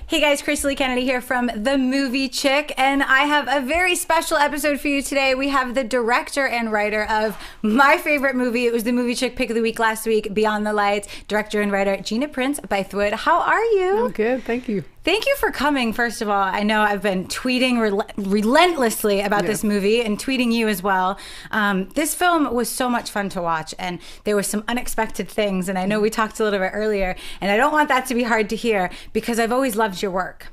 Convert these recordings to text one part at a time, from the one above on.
Hey guys, Chrisley Kennedy here from TheMovieChickk, and I have a very special episode for you today. We have the director and writer of my favorite movie. It was the TheMovieChickk Pick of the Week last week, Beyond the Lights, director and writer Gina Prince-Bythewood. How are you? I'm good, thank you. Thank you for coming, first of all. I know I've been tweeting relentlessly about this movie and tweeting you as well. This film was so much fun to watch, and there were some unexpected things, and I know we talked a little bit earlier, and I don't want that to be hard to hear because I've always loved your work.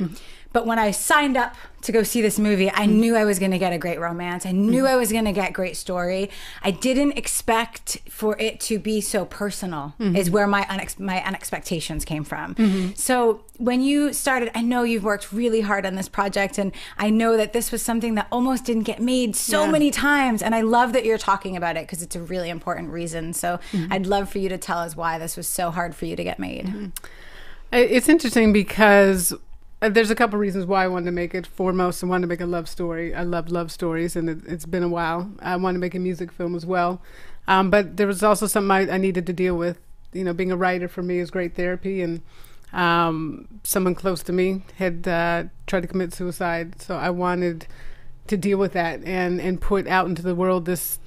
But when I signed up to go see this movie, I knew I was going to get a great romance. I knew I was going to get great story. I didn't expect for it to be so personal, is where my unexpectations came from. So when you started, I know you've worked really hard on this project, and I know that this was something that almost didn't get made so many times. And I love that you're talking about it because it's a really important reason. So I'd love for you to tell us why this was so hard for you to get made. It's interesting because there's a couple reasons why I wanted to make it. Foremost, I wanted to make a love story. I love love stories, and it's been a while. I wanted to make a music film as well. But there was also something I needed to deal with. You know, being a writer for me is great therapy, and someone close to me had tried to commit suicide. So I wanted to deal with that and put out into the world this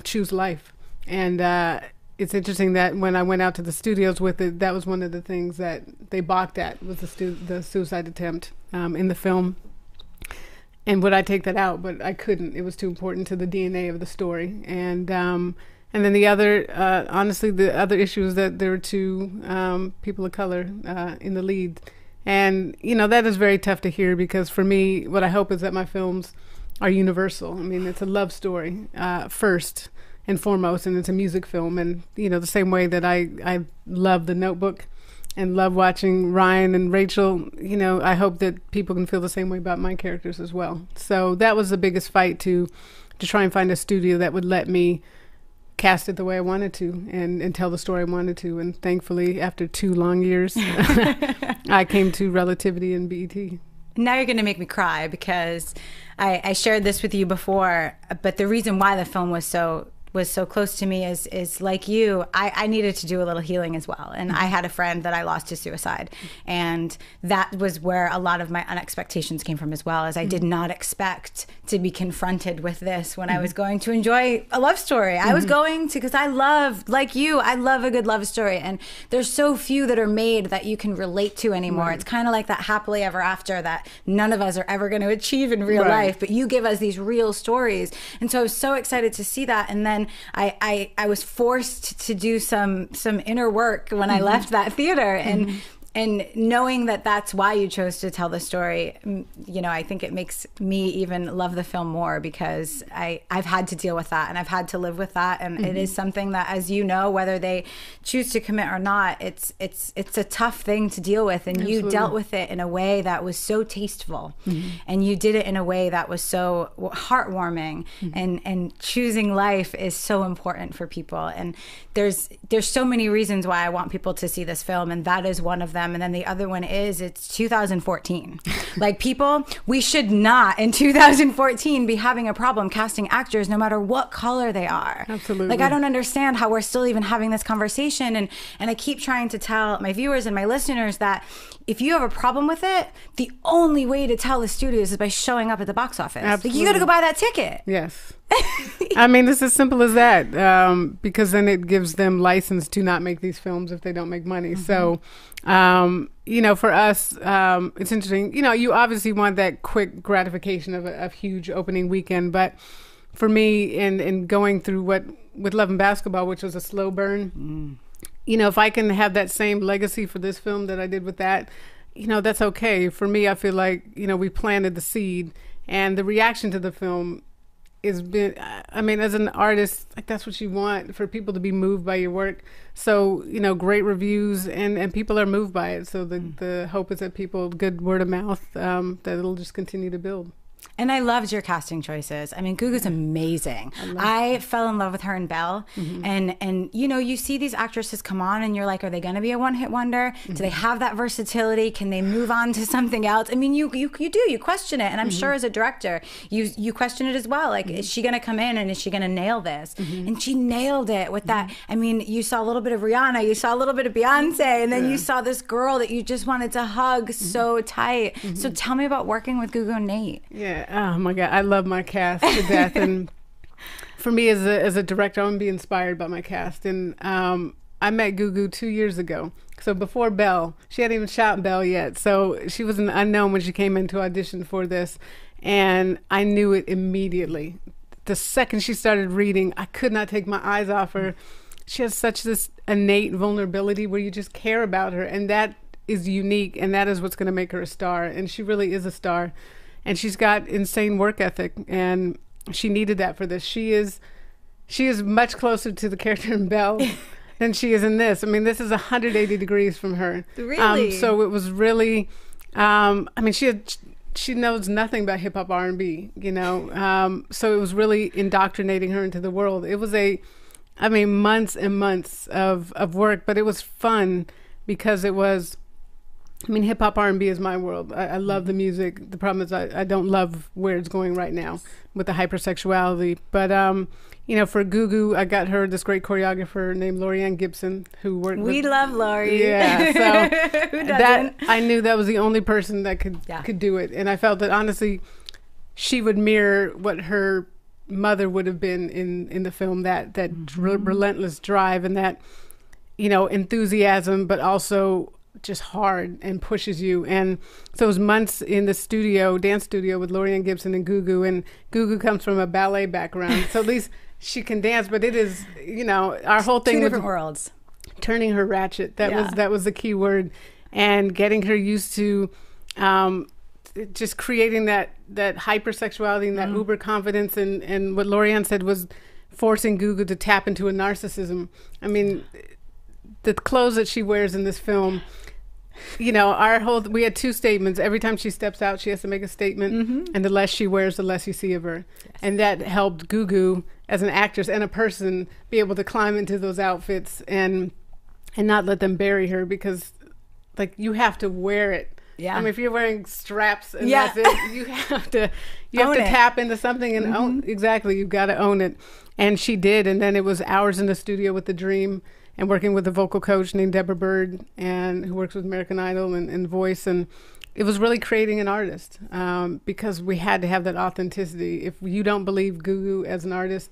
choose life. And it's interesting that when I went out to the studios with it, that was one of the things that they balked at, was the suicide attempt in the film. And would I take that out? But I couldn't. It was too important to the DNA of the story. And then the other, honestly, the other issue is that there were two people of color in the lead. And, that is very tough to hear because for me, what I hope is that my films are universal. I mean, it's a love story first and foremost, and it's a music film. And the same way that I love The Notebook and love watching Ryan and Rachel, I hope that people can feel the same way about my characters as well. So that was the biggest fight, to try and find a studio that would let me cast it the way I wanted to and tell the story I wanted to. And thankfully, after 2 long years, I came to Relativity and BET. Now you're going to make me cry because I shared this with you before, but the reason why the film was so close to me is like you, I needed to do a little healing as well. And I had a friend that I lost to suicide. And that was where a lot of my unexpectations came from as well, as I did not expect to be confronted with this when I was going to enjoy a love story. I was going to, because I love, like you, I love a good love story. And there's so few that are made that you can relate to anymore. It's kind of like that happily ever after that none of us are ever going to achieve in real life, but you give us these real stories. And so I was so excited to see that. And then I was forced to do some inner work when I left that theater, and knowing that that's why you chose to tell the story, I think it makes me even love the film more because I've had to deal with that and I've had to live with that, and it is something that, as you know, whether they choose to commit or not, it's a tough thing to deal with, and you dealt with it in a way that was so tasteful, and you did it in a way that was so heartwarming, and choosing life is so important for people, and there's so many reasons why I want people to see this film, and that is one of them. And then the other one is it's 2014. Like, people, we should not in 2014 be having a problem casting actors no matter what color they are. Absolutely. Like, I don't understand how we're still even having this conversation. And I keep trying to tell my viewers and my listeners that if you have a problem with it, the only way to tell the studios is by showing up at the box office. Absolutely. Like, you got to go buy that ticket. Yes. I mean, it's as simple as that, because then it gives them license to not make these films if they don't make money. So, for us, it's interesting. You obviously want that quick gratification of a huge opening weekend. But for me, in going through with Love and Basketball, which was a slow burn, if I can have that same legacy for this film that I did with that, that's okay. For me, I feel like, we planted the seed, and the reaction to the film has been, I mean, as an artist, like, that's what you want, for people to be moved by your work. So, great reviews, and people are moved by it. So the hope is that people, good word of mouth, that it'll just continue to build. And I loved your casting choices. I mean, Gugu's amazing. I fell in love with her in Belle. And you know, you see these actresses come on and you're like, are they going to be a one-hit wonder? Do they have that versatility? Can they move on to something else? I mean, you question it. And I'm sure as a director, you question it as well. Like, is she going to come in and is she going to nail this? And she nailed it with that. I mean, you saw a little bit of Rihanna, you saw a little bit of Beyonce, and then you saw this girl that you just wanted to hug so tight. So tell me about working with Gugu and Nate. Yeah. Oh my God, I love my cast to death, and for me as a director, I want to be inspired by my cast. And I met Gugu 2 years ago, so before Belle. She hadn't even shot Belle yet, so she was an unknown when she came in to audition for this, and I knew it immediately. The second she started reading, I could not take my eyes off her. She has such this innate vulnerability where you just care about her, and that is unique, and that is what's going to make her a star. And she really is a star. And she's got insane work ethic, and she needed that for this. She is much closer to the character in Belle than she is in this. I mean, this is 180 degrees from her. Really? So it was really, I mean, she knows nothing about hip hop R&B, you know. So it was really indoctrinating her into the world. It was months and months of work, but it was fun because it was, I mean, hip hop R&B is my world. I love the music. The problem is I don't love where it's going right now with the hypersexuality. But, you know, for Gugu, I got her this great choreographer named Lorianne Gibson who worked We love Lori. Yeah, so who doesn't? I knew that was the only person that could do it. And I felt that, honestly, she would mirror what her mother would have been in the film, that relentless drive and that, you know, enthusiasm, but also just hard and pushes you. And so it was months in the studio, dance studio with Lorianne Gibson and Gugu. And Gugu comes from a ballet background, so at least she can dance. But it is, you know, our whole thing Two was different worlds. Turning her ratchet. That was the key word, and getting her used to just creating that hypersexuality and that uber confidence. And what Lorianne said was forcing Gugu to tap into a narcissism. I mean, the clothes that she wears in this film, you know, we had two statements. Every time she steps out, she has to make a statement, and the less she wears, the less you see of her. Yes. And that helped Gugu as an actress and a person be able to climb into those outfits and not let them bury her, because, like, you have to wear it. Yeah. I mean, if you're wearing straps and that's it, you have to tap into something and own. Exactly, you've got to own it. And she did. And then it was hours in the studio with The Dream and working with a vocal coach named Deborah Bird, and who works with American Idol and Voice. And it was really creating an artist, because we had to have that authenticity. If you don't believe Gugu as an artist,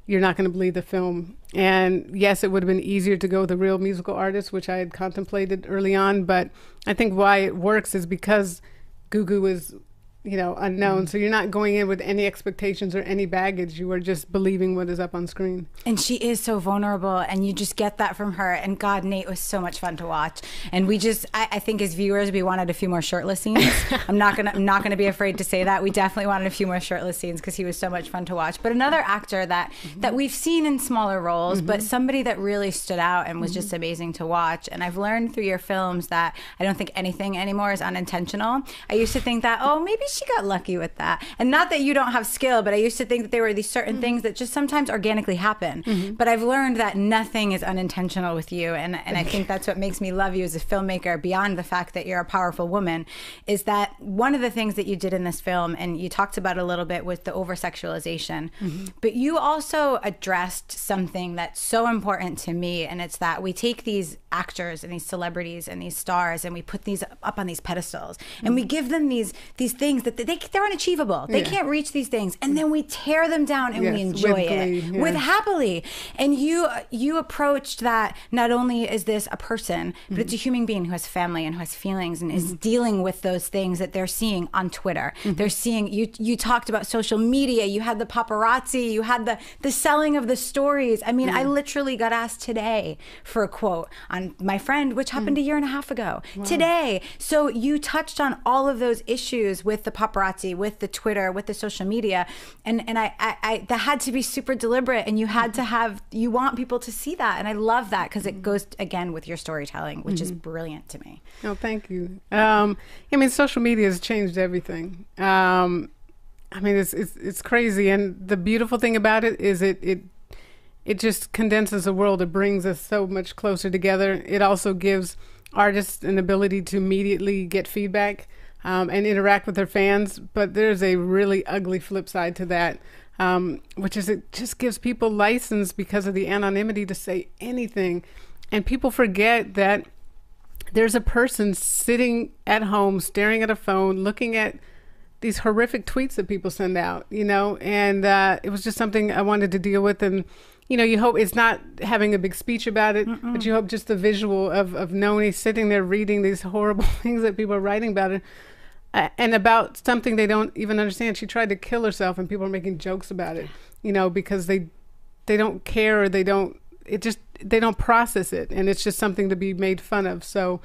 you're not going to believe the film. And yes, it would have been easier to go with a real musical artist, which I had contemplated early on. But I think why it works is because Gugu is, you know, unknown. So you're not going in with any expectations or any baggage. You are just believing what is up on screen. And she is so vulnerable, and you just get that from her. And God, Nate was so much fun to watch. And we just, I think as viewers, we wanted a few more shirtless scenes. I'm not gonna be afraid to say that. We definitely wanted a few more shirtless scenes because he was so much fun to watch. But another actor that we've seen in smaller roles, but somebody that really stood out and was just amazing to watch. And I've learned through your films that I don't think anything anymore is unintentional. I used to think that, oh, maybe she got lucky with that. And not that you don't have skill, but I used to think that there were these certain things that just sometimes organically happen. But I've learned that nothing is unintentional with you. And I think that's what makes me love you as a filmmaker, beyond the fact that you're a powerful woman, is that one of the things that you did in this film, and you talked about it a little bit, with the over-sexualization, but you also addressed something that's so important to me, and it's that we take these actors and these celebrities and these stars and we put these up on these pedestals, and we give them these things that they're unachievable. They can't reach these things, and then we tear them down and we enjoy it with happily. And you approached that, not only is this a person, but it's a human being who has family and who has feelings and is dealing with those things that they're seeing on Twitter. They're seeing, you talked about social media, you had the paparazzi, you had the selling of the stories. I mean, I literally got asked today for a quote on my friend, which happened a year and a half ago. Today. So you touched on all of those issues with the paparazzi, with the Twitter, with the social media, and I that had to be super deliberate, and you had to have, you want people to see that, and I love that because it goes again with your storytelling, which is brilliant to me. Oh, thank you. I mean, social media has changed everything. I mean, it's crazy. And the beautiful thing about it is it just condenses the world. It brings us so much closer together. It also gives artists an ability to immediately get feedback and interact with their fans. But there's a really ugly flip side to that, which is it just gives people license because of the anonymity to say anything. And people forget that there's a person sitting at home, staring at a phone, looking at these horrific tweets that people send out, you know, and it was just something I wanted to deal with. And, you know, you hope it's not having a big speech about it, but you hope just the visual of Noni sitting there reading these horrible things that people are writing about it and about something they don't even understand. She tried to kill herself and people are making jokes about it, you know, because they don't care or they don't process it. And it's just something to be made fun of. So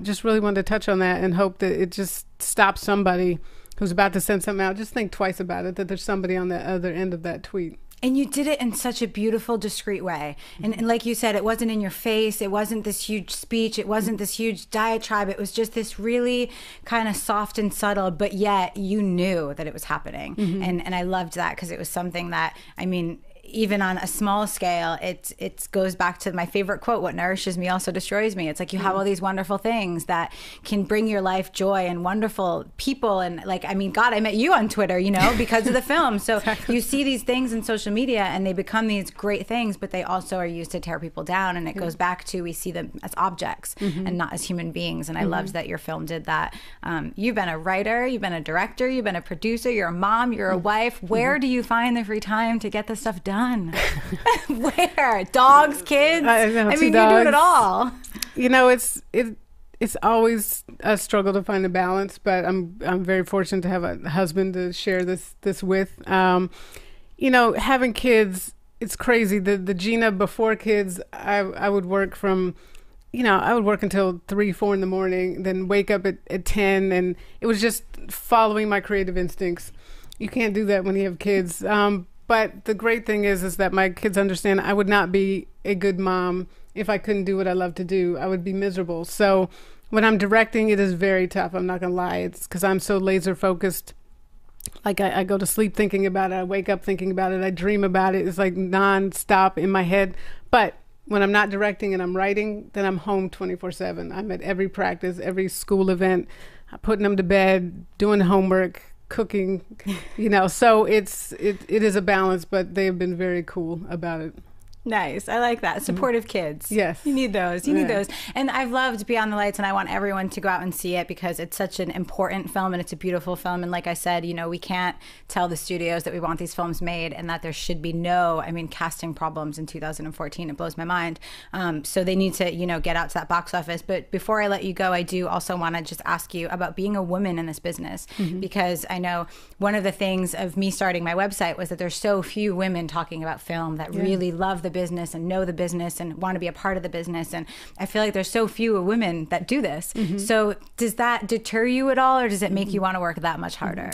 just really wanted to touch on that and hope that it just stops somebody who's about to send something out. Just think twice about it, that there's somebody on the other end of that tweet. And you did it in such a beautiful, discreet way. And like you said, it wasn't in your face. It wasn't this huge speech. It wasn't this huge diatribe. It was just this really kind of soft and subtle, but yet you knew that it was happening. And I loved that because it was something that, I mean, even on a small scale, it goes back to my favorite quote, what nourishes me also destroys me. It's like you have all these wonderful things that can bring your life joy and wonderful people. And like, I mean, God, I met you on Twitter, you know, because of the film. So you see these things in social media and they become these great things, but they also are used to tear people down. And it goes back to, we see them as objects and not as human beings. And I loved that your film did that. You've been a writer, you've been a director, you've been a producer, you're a mom, you're a wife. Where do you find the free time to get this stuff done? Where? Dogs, kids? I mean, you're doing it all. You know, it's always a struggle to find a balance, but I'm very fortunate to have a husband to share this with. You know, having kids, it's crazy. The Gina before kids, I would work from, you know, I would work until 3, 4 in the morning, then wake up at 10, and it was just following my creative instincts. You can't do that when you have kids. But the great thing is that my kids understand I would not be a good mom if I couldn't do what I love to do. I would be miserable. So when I'm directing, it is very tough. I'm not going to lie. It's because I'm so laser focused. Like I go to sleep thinking about it. I wake up thinking about it. I dream about it. It's like nonstop in my head. But when I'm not directing and I'm writing, then I'm home 24/7. I'm at every practice, every school event, putting them to bed, doing homework, cooking, you know, so it is a balance, but they've been very cool about it. Nice. I like that. Supportive kids. Yes. You need those. You need those. And I've loved Beyond the Lights, and I want everyone to go out and see it because it's such an important film and it's a beautiful film. And like I said, you know, we can't tell the studios that we want these films made and that there should be casting problems in 2014. It blows my mind. So they need to, you know, get out to that box office. But before I let you go, I do also want to just ask you about being a woman in this business, because I know one of the things of me starting my website was that there's so few women talking about film that really love the business and know the business and want to be a part of the business. And I feel like there's so few women that do this. So does that deter you at all, or does it make you want to work that much harder?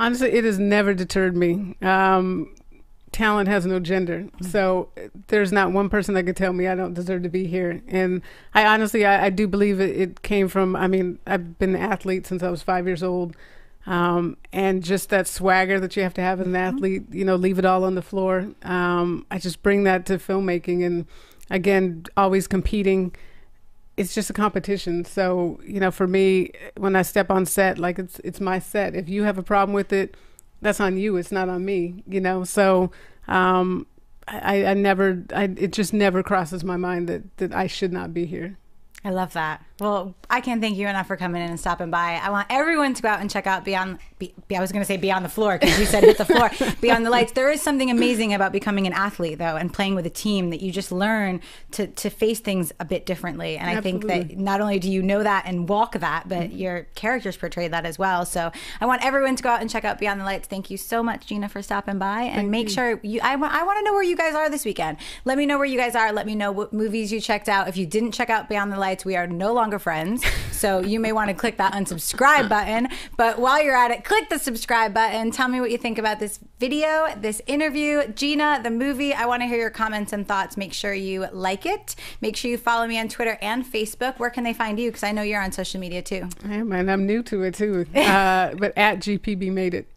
Honestly, it has never deterred me. Talent has no gender. So there's not one person that could tell me I don't deserve to be here. And I honestly, I do believe it came from, I mean, I've been an athlete since I was 5 years old. And just that swagger that you have to have as an athlete, you know, leave it all on the floor. I just bring that to filmmaking, and again, always competing. It's just a competition. So, you know, for me, when I step on set, like it's my set. If you have a problem with it, that's on you. It's not on me, you know? So, it just never crosses my mind that I should not be here. I love that. Well, I can't thank you enough for coming in and stopping by. I want everyone to go out and check out Beyond the Floor, because you said hit the floor. Beyond the Lights. There is something amazing about becoming an athlete, though, and playing with a team, that you just learn to face things a bit differently. And Absolutely. I think that not only do you know that and walk that, but your characters portray that as well. So I want everyone to go out and check out Beyond the Lights. Thank you so much, Gina, for stopping by. And make sure I want to know where you guys are this weekend. Let me know where you guys are. Let me know what movies you checked out. If you didn't check out Beyond the Lights, we are no longer friends. So you may want to click that unsubscribe button. But while you're at it, click the subscribe button. Tell me what you think about this video, this interview, Gina, the movie. I want to hear your comments and thoughts. Make sure you like it. Make sure you follow me on Twitter and Facebook. Where can they find you? Because I know you're on social media too. I am, and I'm new to it too. But at GPB Made It.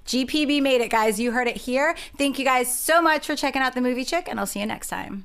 GPB made it, guys. You heard it here. Thank you guys so much for checking out The Movie Chick, and I'll see you next time.